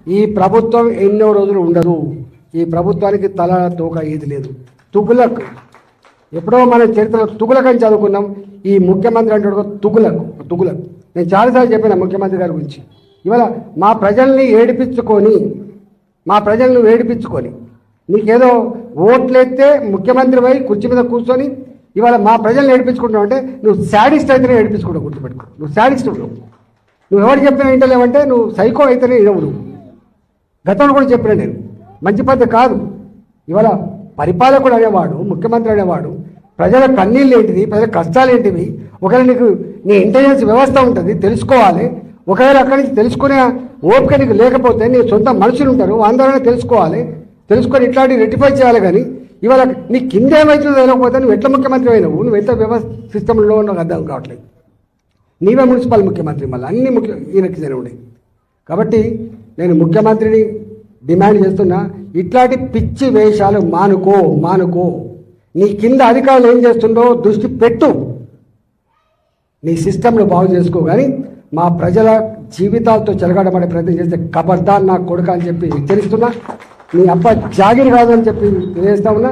ఈ ప్రభుత్వం ఎన్నో రోజులు ఉండదు. ఈ ప్రభుత్వానికి తల తోక ఏది లేదు. తుగులక్ ఎప్పుడో మన చరిత్రలో తుగులక్ అని చదువుకున్నాం. ఈ ముఖ్యమంత్రి అంటే తుగులక్. నేను చాలాసార్లు చెప్పిన ముఖ్యమంత్రి గారి గురించి. ఇవాళ మా ప్రజల్ని ఏడిపించుకొని నీకేదో ఓట్లెత్తే ముఖ్యమంత్రి పోయి కుర్చీ మీద కూర్చొని ఇవాళ మా ప్రజల్ని ఏడిపించుకుంటున్నావు అంటే నువ్వు శాడిస్ట్ అయితేనే ఏడిపించుకుంటావు. గుర్తుపెట్టుకో, నువ్వు శాడిస్ట్ ఉండవు. నువ్వు ఎవరు చెప్పినా వింటలేవంటే నువ్వు సైకో అయితేనే ఇవ్వడు. గతంలో కూడా చెప్పినా నేను మంచి పద్ధతి కాదు. ఇవాళ పరిపాలకుడు అనేవాడు, ముఖ్యమంత్రి అనేవాడు ప్రజల కన్నీళ్ళు ఏంటిది, ప్రజల కష్టాలు ఏంటివి, ఒకవేళ నీ ఇంటెలిజెన్స్ వ్యవస్థ ఉంటుంది తెలుసుకోవాలి. ఒకవేళ అక్కడి నుంచి తెలుసుకునే ఓపిక నీకు లేకపోతే నీ సొంత మనుషులు ఉంటారు, అందరూ తెలుసుకొని ఇట్లాంటివి రెక్టిఫై చేయాలి. కానీ ఇవాళ నీ కింద ఏమవుతుందో తెలియకపోతే నువ్వు ఎట్లా ముఖ్యమంత్రి అయినావు, నువ్వు ఎట్లా వ్యవస్థ సిస్టంలో నాకు అర్థం కావట్లేదు. నీవే మున్సిపల్ ముఖ్యమంత్రి, మళ్ళీ అన్ని ఈయనకి జరిగినాయి. కాబట్టి నేను ముఖ్యమంత్రిని డిమాండ్ చేస్తున్నా, ఇట్లాంటి పిచ్చి వేషాలు మానుకో. నీ కింద అధికారులు ఏం చేస్తుందో దృష్టి పెట్టు, నీ సిస్టమ్ను బాగు చేసుకో. కానీ మా ప్రజల జీవితాలతో చెలగాటపడే ప్రయత్నం చేస్తే ఖబర్దార్ నా కొడుక అని చెప్పి హెచ్చరిస్తున్నా. నీ అబ్బ జాగిరి కాదని చెప్పి తెలియజేస్తా ఉన్నా.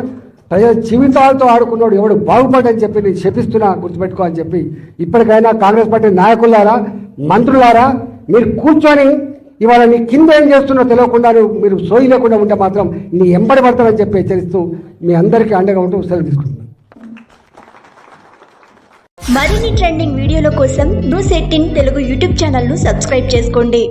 ప్రజల జీవితాలతో ఆడుకున్నాడు ఎవడు బాగుపడని చెప్పి నేను శపిస్తున్నా, గుర్తుపెట్టుకో అని చెప్పి. ఇప్పటికైనా కాంగ్రెస్ పార్టీ నాయకులారా, మంత్రులారా, మీరు కూర్చొని ఇవాళ నీ కింద ఏం చేస్తున్నా తెలియకుండా మీరు సోయి లేకుండా ఉంటే మాత్రం నీ ఎంబడి పడతారని చెప్పి హెచ్చరిస్తూ మీ అందరికీ అండగా ఉంటూ సెలవు తీసుకుంటున్నాను. మరిన్ని ట్రెండింగ్ వీడియోల కోసం న్యూస్ 18 తెలుగు యూట్యూబ్ ఛానల్ను సబ్స్క్రైబ్ చేసుకోండి.